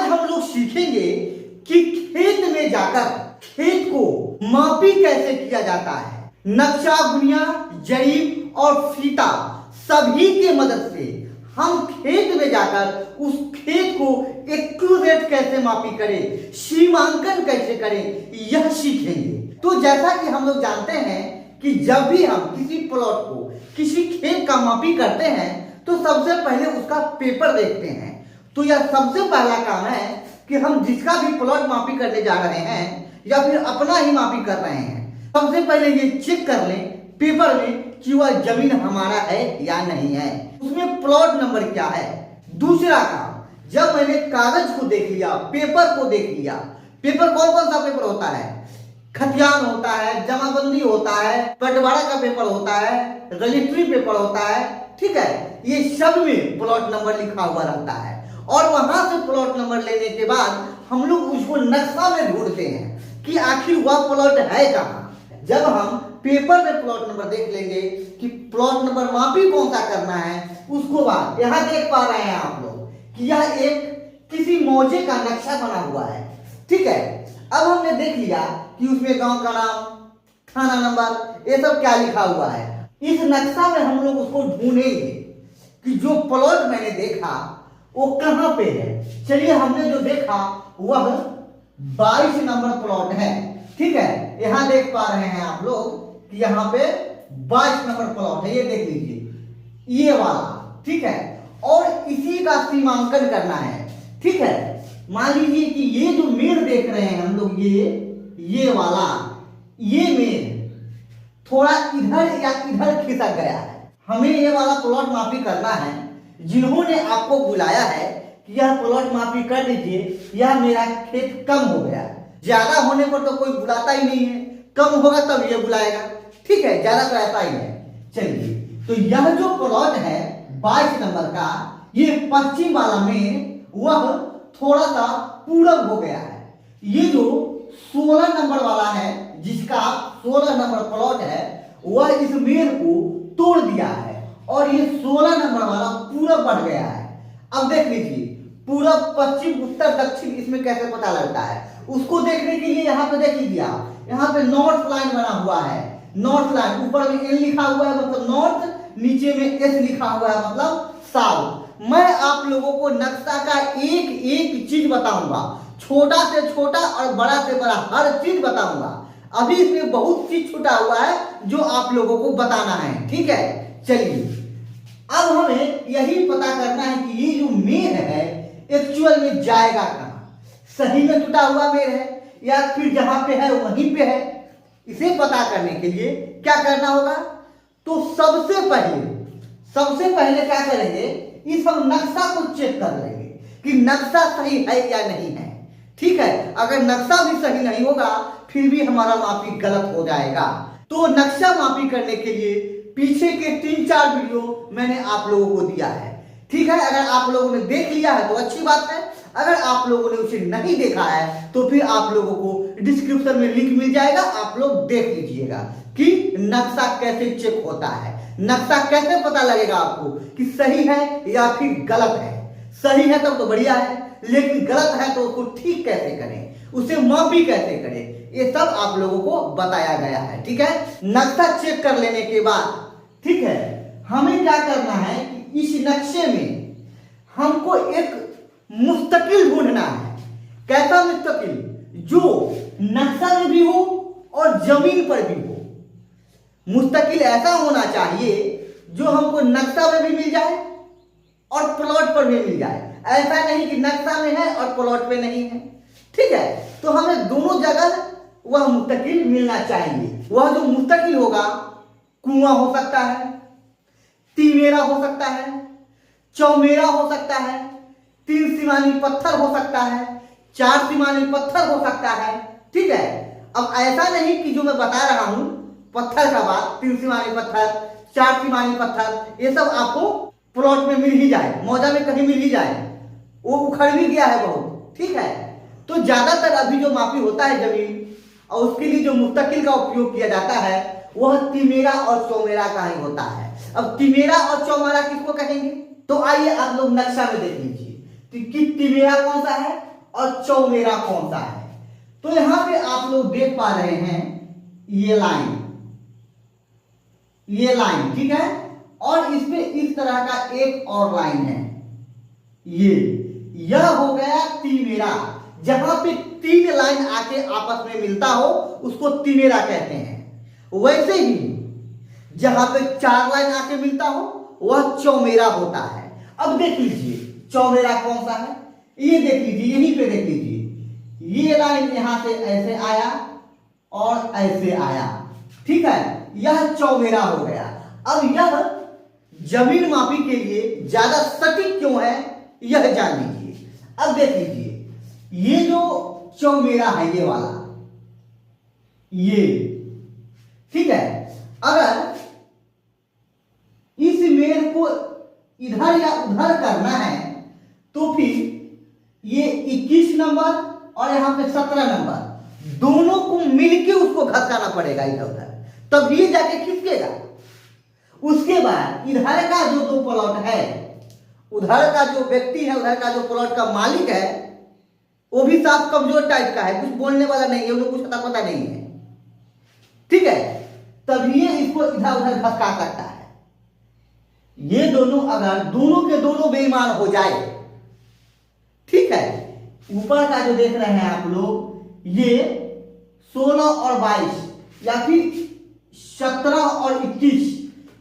हम लोग सीखेंगे कि खेत में जाकर खेत को मापी कैसे किया जाता है। नक्शा, बुनिया, जरीब और फीता सभी के मदद से हम खेत में जाकर उस खेत को एक्यूरेट कैसे मापी करें, सीमांकन कैसे करें, यह सीखेंगे। तो जैसा कि हम लोग जानते हैं कि जब भी हम किसी प्लॉट को, किसी खेत का मापी करते हैं तो सबसे पहले उसका पेपर देखते हैं। तो यह सबसे पहला काम है कि हम जिसका भी प्लॉट मापी करने जा रहे हैं या फिर अपना ही मापी कर रहे हैं, सबसे पहले ये चेक कर लें पेपर में कि वह जमीन हमारा है या नहीं है, उसमें प्लॉट नंबर क्या है। दूसरा काम, जब मैंने कागज को देख लिया, पेपर को देख लिया, पेपर कौन कौन सा पेपर होता है, खतियान होता है, जमाबंदी होता है, बंटवारा का पेपर होता है, रजिस्ट्री पेपर होता है, ठीक है, ये सब में प्लॉट नंबर लिखा हुआ रहता है। और वहां से प्लॉट नंबर लेने के बाद हम लोग उसको नक्शा में ढूंढते हैं कि आखिर वह प्लॉट है कहाँ। जब हम पेपर में प्लॉट नंबर देख लेंगे कि प्लॉट नंबर मापी कौन सा करना है, उसको बाद यहाँ देख पा रहे हैं आप लोग कि यह एक किसी मौजे का नक्शा बना हुआ है, ठीक है। अब हमने देख लिया कि उसमें गांव का नाम, थाना नंबर, ये सब क्या लिखा हुआ है। इस नक्शा में हम लोग उसको ढूंढेंगे कि जो प्लॉट मैंने देखा वो कहां पे है। चलिए, हमने जो देखा वह 22 नंबर प्लॉट है, ठीक है। यहां देख पा रहे हैं आप लोग कि यहां पे 22 नंबर प्लॉट है, ये देख लीजिए, ये वाला, ठीक है। और इसी का सीमांकन करना है, ठीक है। मान लीजिए कि ये जो मेड़ देख रहे हैं हम लोग, ये वाला, ये मेड़ थोड़ा इधर या इधर खिसक गया है। हमें ये वाला प्लॉट मापी करना है। जिन्होंने आपको बुलाया है कि यह प्लॉट मापी कर लीजिए, यह मेरा खेत कम हो गया, ज्यादा होने पर तो कोई बुलाता ही नहीं है, कम होगा तब ये बुलाएगा, ठीक है, ज्यादा तो ऐसा ही है। चलिए, तो यह जो प्लॉट है 22 नंबर का, ये पश्चिम वाला में वह थोड़ा सा पूरब हो गया है। ये जो 16 नंबर वाला है, जिसका 16 नंबर प्लॉट है, वह इस मेड़ को तोड़ दिया है और ये 16 नंबर वाला पूरब बढ़ गया है। अब देख लीजिए, पूरब, पश्चिम, उत्तर, दक्षिण इसमें कैसे पता लगता है, उसको देखने के लिए यहाँ पे देख लीजिए आप, यहाँ पे नॉर्थ लाइन बना हुआ है। नॉर्थ लाइन, ऊपर में एन लिखा हुआ है मतलब नॉर्थ, नीचे में एस लिखा हुआ है मतलब साउथ। मैं आप लोगों को नक्शा का एक एक चीज बताऊंगा, छोटा से छोटा और बड़ा से बड़ा हर चीज बताऊंगा। अभी इसमें बहुत चीज छूटा हुआ है जो आप लोगों को बताना है, ठीक है। चलिए, अब हमें यही पता करना है कि ये जो मेड़ है एक्चुअल में जाएगा कहाँ, सही में टूटा हुआ मेड़ है या फिर जहां पे है वहीं पे है। इसे पता करने के लिए क्या करना होगा, तो सबसे पहले क्या करेंगे, इस हम नक्शा को चेक कर लेंगे कि नक्शा सही है या नहीं है, ठीक है। अगर नक्शा भी सही नहीं होगा फिर भी हमारा मापी गलत हो जाएगा। तो नक्शा मापी करने के लिए पीछे के 3-4 वीडियो मैंने आप लोगों को दिया है, ठीक है। अगर आप लोगों ने देख लिया है तो अच्छी बात है, अगर आप लोगों ने उसे नहीं देखा है तो फिर आप लोगों को डिस्क्रिप्शन में लिंक मिल जाएगा, आप लोग देख लीजिएगा कि नक्शा कैसे चेक होता है, नक्शा कैसे पता लगेगा आपको कि सही है या फिर गलत है। सही है तब तो बढ़िया है, लेकिन गलत है तो उसको ठीक कैसे करें, उसे मापी कैसे करें, ये सब आप लोगों को बताया गया है, ठीक है। नक्शा चेक कर लेने के बाद, ठीक है, हमें क्या करना है कि इस नक्शे में हमको एक मुस्तकिल ढूंढना है। कैसा मुस्तकिल, जो नक्शा में भी हो और जमीन पर भी हो। मुस्तकिल ऐसा होना चाहिए जो हमको नक्शा में भी मिल जाए और प्लॉट पर भी मिल जाए। ऐसा नहीं कि नक्शा में है और प्लॉट पे नहीं है, ठीक है। तो हमें दोनों जगह वह मुस्तकिल मिलना चाहिए। वह जो मुस्तकिल होगा, कुआं हो सकता है, तिमेरा हो सकता है, चौमेरा हो सकता है, 3 सीमानी पत्थर हो सकता है, 4 सीमानी पत्थर हो सकता है, ठीक है। अब ऐसा नहीं कि जो मैं बता रहा हूं पत्थर का बात, 3 सीमानी पत्थर, 4 सीमानी पत्थर, ये सब आपको प्लॉट में मिल ही जाए, मौजा में कहीं मिल ही जाए, वो उखड़ भी गया है बहुत, ठीक है। तो ज्यादातर अभी जो मापी होता है जमीन और उसके लिए जो मुस्तकिल का उपयोग किया जाता है वह तिमेरा और चौमेरा का ही होता है। अब तिमेरा और चौमेरा किसको कहेंगे, तो आइए आप लोग नक्शा में देख लीजिए कि तिमेरा कौन सा है और चौमेरा कौन सा है। तो यहां पे आप लोग देख पा रहे हैं ये लाइन ठीक है, और इसमें इस तरह का एक और लाइन है, यह हो गया तिमेरा। जहां पे 3 लाइन आके आपस में मिलता हो उसको तिमेरा कहते हैं। वैसे ही जहां पे 4 लाइन आके मिलता हो वह चौमेरा होता है। अब देख लीजिए चौमेरा कौन सा है, ये देख लीजिए, यहीं पे देख लीजिए, ये लाइन यहां से ऐसे आया और ऐसे आया, ठीक है, यह चौमेरा हो गया। अब यह जमीन मापी के लिए ज्यादा सटीक क्यों है यह जान लीजिए। अब देख लीजिए ये जो चौमेरा है ये वाला, ये ठीक है, अगर इस मेर को इधर या उधर करना है तो फिर ये 21 नंबर और यहां पे 17 नंबर दोनों को मिलके उसको घसाना पड़ेगा इधर उधर, तब ये जाके खिसकेगा। उसके बाद इधर का जो 2 प्लॉट है, उधर का जो व्यक्ति है, उधर का जो प्लॉट का मालिक है वो भी साफ कमजोर टाइप का है, कुछ बोलने वाला नहीं है, उन्हें कुछ पता नहीं है, ठीक है, तब ये इसको इधर उधर घसका सकता है। ये दोनों अगर दोनों के दोनों बेईमान हो जाए, ठीक है, ऊपर का जो देख रहे हैं आप लोग, ये 16 और 22 या फिर 17 और 21,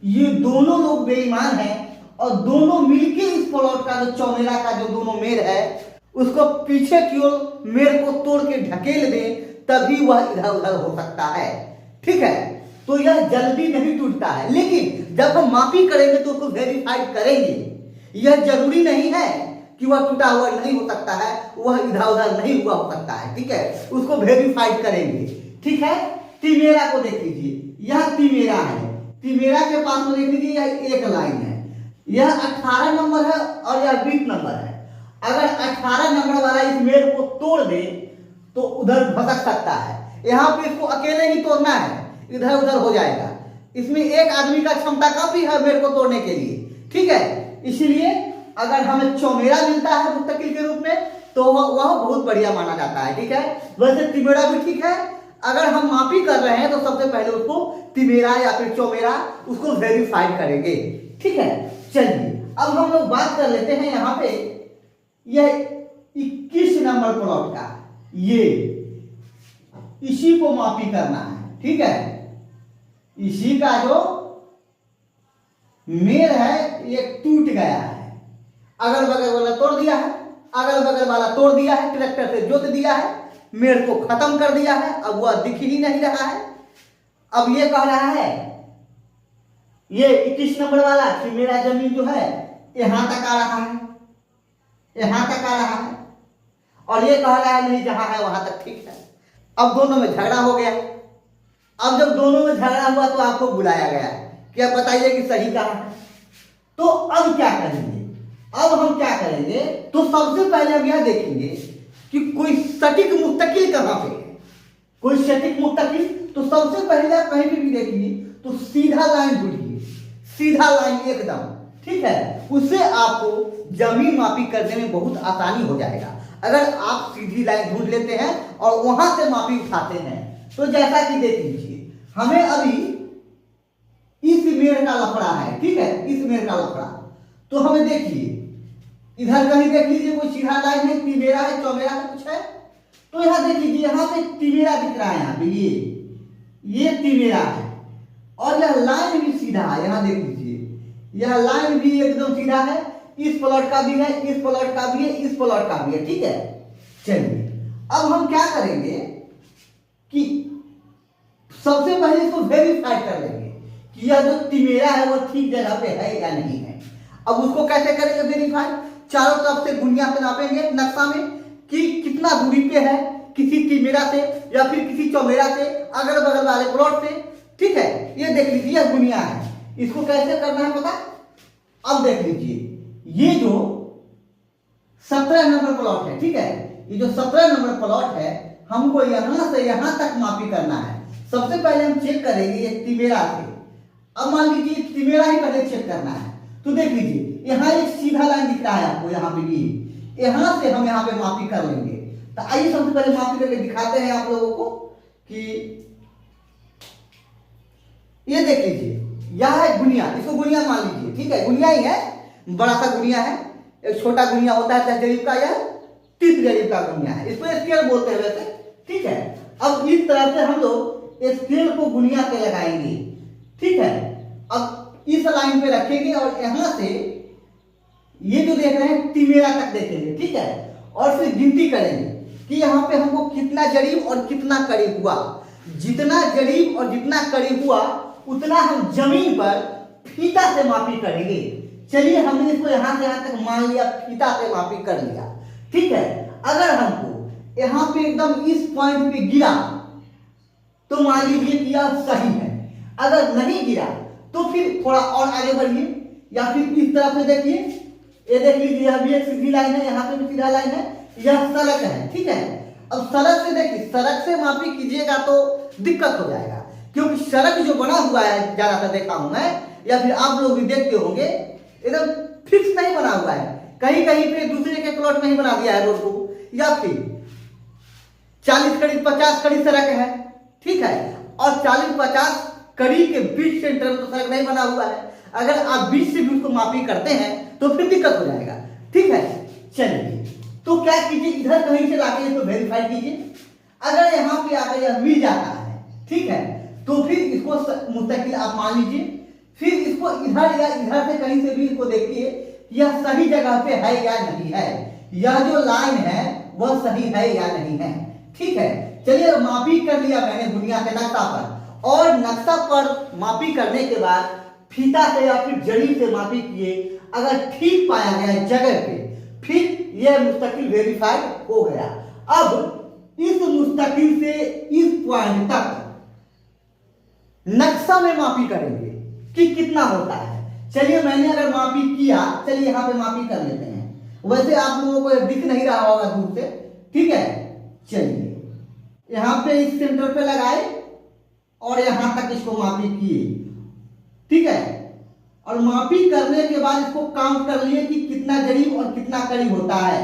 ये दोनों लोग बेईमान हैं और दोनों मिलके इस प्लॉट का जो चौमेरा का जो दोनों मेर है उसको पीछे की ओर मेर को तोड़ के ढकेल दे, तभी वह इधर उधर हो सकता है, ठीक है। तो यह जल्दी नहीं टूटता है, लेकिन जब हम मापी करेंगे तो उसको वेरीफाइड करेंगे। यह जरूरी नहीं है कि वह टूटा हुआ नहीं हो सकता है, वह इधर उधर नहीं हुआ हो सकता है, ठीक है, उसको वेरीफाइड करेंगे, ठीक है। तिमेरा को देख लीजिए, यह तिमेरा है, तिमेरा के पास में देख लीजिए यह एक लाइन है, यह 18 नंबर है और यह 20 नंबर है। अगर 18 नंबर वाला इस मेर को तोड़ दे तो उधर भटक सकता है, यहां पे इसको अकेले ही तोड़ना है, इधर उधर हो जाएगा। इसमें एक आदमी का क्षमता काफी है मेर को तोड़ने के लिए, ठीक है। इसीलिए अगर हमें चौमेरा मिलता है मुस्तकिल के रूप में तो वह बहुत बढ़िया माना जाता है, ठीक है। वैसे तिमेरा भी ठीक है, अगर हम मापी कर रहे हैं तो सबसे पहले उसको तिमेरा या फिर चौमेरा उसको वेरीफाइड करेंगे, ठीक है। चलिए अब हम लोग बात कर लेते हैं यहाँ पे यह 21 नंबर प्लॉट का, ये इसी को मापी करना है, ठीक है। इसी का जो मेर है ये टूट गया है, अगल बगल वाला तोड़ दिया है, अगल बगल वाला तोड़ दिया है, ट्रैक्टर से जोत दिया है, मेर को खत्म कर दिया है, अब वह दिख ही नहीं रहा है। अब ये कह रहा है ये 21 नंबर वाला कि मेरा जमीन जो है यहां तक आ रहा है, यहां तक आ रहा है, और ये कह रहा है नहीं जहां है वहां तक ठीक है। अब दोनों में झगड़ा हो गया। अब जब दोनों में झगड़ा हुआ तो आपको बुलाया गया कि अब बताइए कि सही कहां है। तो अब क्या करेंगे, अब हम क्या करेंगे, तो सबसे पहले हम यह देखेंगे कि कोई सटीक मुस्तकिल कहां पे है, कोई सटीक मुस्तकिल। तो सबसे पहले आप कहीं भी देखिए तो सीधा लाइन ढूंढिए, सीधा लाइन एकदम, ठीक है, उससे आपको जमीन मापी करने में बहुत आसानी हो जाएगा। अगर आप सीधी लाइन ढूंढ लेते हैं और वहां से मापी उठाते हैं तो जैसा कि देख लीजिए हमें अभी इस मेर का लफड़ा है, ठीक है, इस मेर का लफड़ा। तो हमें देखिए इधर कहीं देख लीजिए कोई सीधा लाइन है, तिमेरा है, चौमेरा है, कुछ है। तो यहां देख लीजिए यहां पे तिमेरा दिख रहा है, यहाँ पे ये तिमेरा है और यह लाइन भी सीधा है, यहां देख लीजिए यह लाइन भी एकदम सीधा है, इस प्लॉट का भी है, इस प्लॉट का भी है, इस प्लॉट का भी है, ठीक है। चलिए अब हम क्या करेंगे कि सबसे पहले इसको वेरीफाई कर लेंगे कि यह जो तिमेरा है वो ठीक जगह पे है या नहीं है। अब उसको कैसे करेंगे वेरीफाई, चारों तरफ से गुनिया से नापेंगे नक्शा में कि कितना दूरी पे है किसी तिमेरा से या फिर किसी चौमेरा से, अगल बगल वाले प्लॉट से, ठीक है। ये देख लीजिए यह गुनिया है, इसको कैसे करना है पता। अब देख लीजिए ये जो 17 नंबर प्लॉट है, ठीक है, ये जो 17 नंबर प्लॉट है हमको यहां से यहां तक मापी करना है। सबसे पहले हम चेक करेंगे ये तिमेरा से। अब मान लीजिए तिमेरा ही पहले चेक करना है, तो देख लीजिए यहाँ एक सीधा लाइन दिख रहा है आपको, यहाँ पे भी, यहां से हम यहाँ पे मापी कर लेंगे। तो आइए सबसे पहले मापी करके दिखाते हैं आप लोगों को कि ये देख लीजिए, यह है गुनिया, इसको गुनिया मान लीजिए, ठीक है, गुनिया ही है, बड़ा सा गुनिया है, एक छोटा गुनिया होता है 10 जरीब का, यह 30 जरीब का गुनिया है, इसको स्केल बोलते हैं वैसे, ठीक है। अब इस तरह से हम लोग स्केल को गुनिया पे लगाएंगे, ठीक है। अब इस लाइन पे रखेंगे और यहां से ये जो देख रहे हैं तिमेरा तक देखेंगे, ठीक है, और फिर गिनती करेंगे कि यहाँ पे हमको कितना जरीब और कितना करीब हुआ। जितना जरीब और जितना करीब हुआ उतना हम जमीन पर फीता से मापी करेंगे। चलिए हमने इसको यहां से यहां तक मान लिया, फीता से मापी कर लिया, ठीक है। अगर हमको यहाँ पे एकदम इस पॉइंट पे गिरा तो मान लीजिए कि यह सही है, अगर नहीं गिरा तो फिर थोड़ा और आगे बढ़िए, या फिर इस तरफ से देखिए, ये देख लीजिए यह भी एक सीधी लाइन है, यहाँ पे भी सीधा लाइन है, यह सड़क है, ठीक है। अब सड़क से देखिए, सड़क से मापी कीजिएगा तो दिक्कत हो जाएगा, क्योंकि सड़क जो बना हुआ है, ज्यादातर देखा हूं मैं, या फिर आप लोग भी देखते होंगे, एकदम फिक्स नहीं बना हुआ है, कहीं कहीं पे दूसरे के प्लॉट में ही बना दिया है रोड को, या फिर 40 कड़ी 50 कड़ी सड़क है, ठीक है, और 40-50 कड़ी के बीच सेंटर में तो सड़क नहीं बना हुआ है। अगर आप बीच से भी उसको मापी करते हैं तो फिर दिक्कत हो जाएगा, ठीक है। चलिए तो क्या कीजिए, इधर कहीं से लाके इसको वेरीफाई कीजिए, अगर यहाँ पे आकर यह मिल जाता है, ठीक है, तो फिर इसको मुस्तकिल आप मान लीजिए, फिर इसको इधर या इधर से कहीं से भी इसको देखिए यह सही जगह पे है या नहीं है, यह जो लाइन है वह सही है या नहीं है, ठीक है। चलिए मापी कर लिया मैंने दुनिया के नक्शा पर, और नक्शा पर मापी करने के बाद फीता से या फिर जड़ी से मापी किए, अगर ठीक पाया गया जगह पे, फिर यह मुस्तकिल वेरीफाइड हो गया। अब इस मुस्तकिल से इस पॉइंट तक नक्शा में मापी करेंगे कि कितना होता है। चलिए मैंने अगर मापी किया, चलिए यहां पे मापी कर लेते हैं, वैसे आप लोगों को दिख नहीं रहा होगा दूर से, ठीक है। चलिए यहां पे इस सेंटर पे लगाए और यहां तक इसको मापी किए, ठीक है, और मापी करने के बाद इसको काउंट कर लिए कि कितना जरीब और कितना करीब होता है।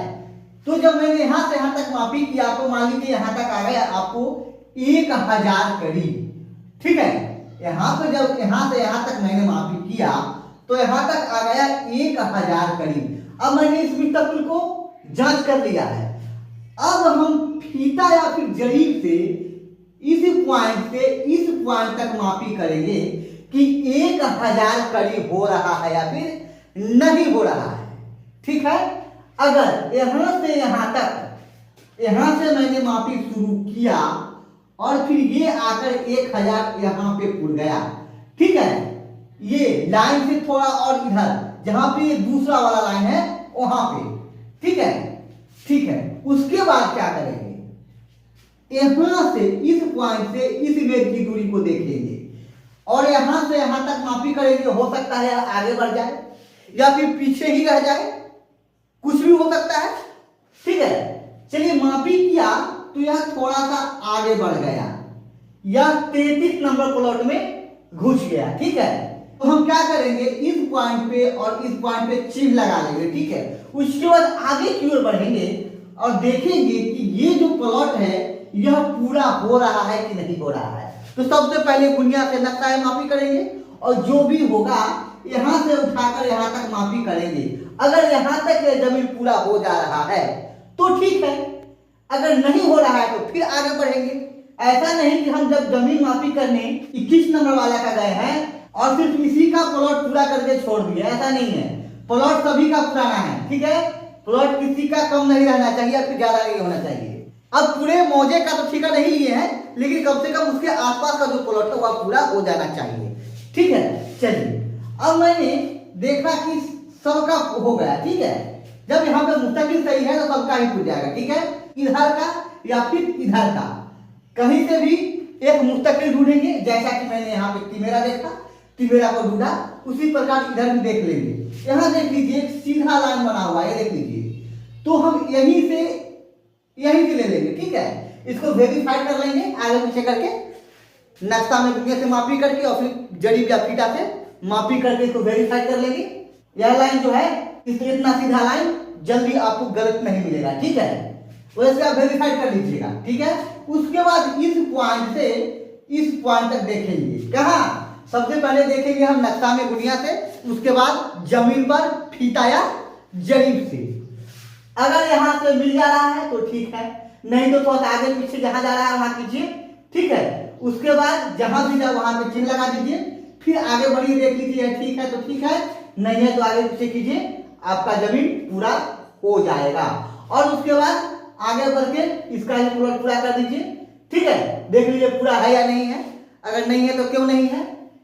तो जब मैंने यहां से यहां तक मापी किया तो मान लीजिए यहां तक आ गया आपको 1000 करीब, ठीक है। यहां पे जब यहां से यहां तक मैंने मापी किया तो यहां तक आ गया 1000 करीब। अब मैंने इस मुस्तकिल को जांच कर लिया है, अब हम फीता या फिर जरीब से इस पॉइंट तक मापी करेंगे कि 1000 करीब हो रहा है या फिर नहीं हो रहा है, ठीक है। अगर यहां से यहां तक, यहां से मैंने मापी शुरू किया और फिर ये आकर 1000 यहां पे पुर गया, ठीक है, ये लाइन से थोड़ा और इधर जहां पे ये दूसरा वाला लाइन है वहां पे, ठीक है, ठीक है। उसके बाद क्या करेंगे, यहां से इस पॉइंट से इस इमेज की दूरी को देखेंगे और यहां से यहां तक मापी करेंगे। हो सकता है आगे बढ़ जाए या फिर पीछे ही रह जाए, कुछ भी हो सकता है, ठीक है। चलिए मापी किया तो यह थोड़ा सा आगे बढ़ गया, यह 33 नंबर प्लॉट में घुस गया, ठीक है। तो हम क्या करेंगे, इस पॉइंट पे और इस पॉइंट पे चिन्ह लगा लेंगे, ठीक है। उसके बाद आगे की ओर बढ़ेंगे और देखेंगे कि ये जो प्लॉट है यह पूरा हो रहा है कि नहीं हो रहा है। तो सबसे पहले गुनिया से नक्शा मापी करेंगे और जो भी होगा यहां से उठाकर यहां तक मापी करेंगे। अगर यहां तक जमीन पूरा हो जा रहा है तो ठीक है, अगर नहीं हो रहा है तो फिर आगे बढ़ेंगे। ऐसा नहीं कि हम जब जमीन मापी करने 21 नंबर वाला का गए हैं और सिर्फ इसी का प्लॉट पूरा करके छोड़ दिए, ऐसा नहीं है। प्लॉट सभी का पुराना है, ठीक है, प्लॉट किसी का कम नहीं रहना चाहिए, फिर ज्यादा नहीं होना चाहिए। अब पूरे मौजे का तो ठेका नहीं लिए हैं, लेकिन कम से कम उसके आसपास का जो प्लॉट है वह पूरा हो जाना चाहिए, ठीक है। चलिए अब मैंने देखा कि सबका हो गया, ठीक है। जब यहाँ पे मुस्तकिल सही है तो सबका ही पूछ जाएगा, ठीक है। इधर का या फिर इधर का कहीं से भी एक मुस्तकिल ढूंढेंगे, जैसा कि मैंने यहाँ पे तिमेरा देखा, तिमेरा को ढूंढा, उसी प्रकार इधर भी देख लेंगे। यहाँ देख लीजिए सीधा लाइन बना हुआ है, देख लीजिए, तो हम यहीं से ले लेंगे, ठीक है। इसको वेरीफाई कर लेंगे आगे पीछे करके, नक्शा में दुनिया से मापी करके और फिर जड़ी या फीता से मापी करके इसको वेरीफाई कर लेंगे। यह लाइन जो है इतना सीधा लाइन जल्दी आपको गलत नहीं मिलेगा, ठीक है। वैसे आप वेरीफाई कर लीजिएगा, ठीक है। उसके बाद इस पॉइंट से इस पॉइंट तक देखेंगे, कहाँ सबसे पहले देखेंगे हम नक्शा में गुनिया से, उसके बाद जमीन पर फीता या जरीब से। अगर यहाँ से मिल जा रहा है तो ठीक है, नहीं तो थोड़ा आगे पीछे जहां जा रहा है वहां कीजिए, ठीक है। उसके बाद जहां भी जाए वहां पे चिन्ह लगा दीजिए, फिर आगे बढ़िए, देख लीजिए ठीक है तो ठीक है, नहीं है तो आगे पीछे कीजिए, आपका जमीन पूरा हो जाएगा। और उसके बाद आगे बढ़ के इसका ही पूरा कर दीजिए, ठीक है। देख लीजिए पूरा है या नहीं है, अगर नहीं है तो क्यों नहीं है,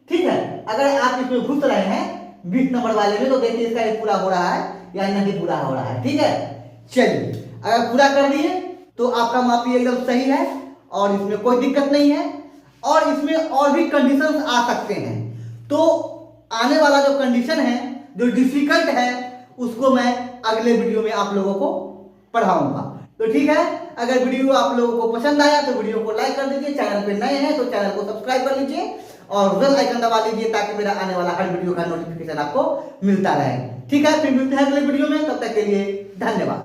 ठीक है। अगर आप इसमें घुस रहे हैं 20 नंबर वाले में तो देखिए इसका ही पूरा हो रहा है या नहीं पूरा हो रहा है, ठीक है। चलिए, अगर पूरा कर दिए तो आपका मापी एकदम सही है और इसमें कोई दिक्कत नहीं है। और इसमें और भी कंडीशंस आ सकते हैं, तो आने वाला जो कंडीशन है जो डिफिकल्ट है उसको मैं अगले वीडियो में आप लोगों को पढ़ाऊंगा। तो ठीक है, अगर वीडियो आप लोगों को पसंद आया तो वीडियो को लाइक कर दीजिए, चैनल पे नए हैं तो चैनल को सब्सक्राइब कर लीजिए और बेल आइकन दबा लीजिए ताकि मेरा आने वाला हर वीडियो का नोटिफिकेशन आपको मिलता रहे, ठीक है। फिर मिलते हैं अगले वीडियो में, तब तक के लिए धन्यवाद।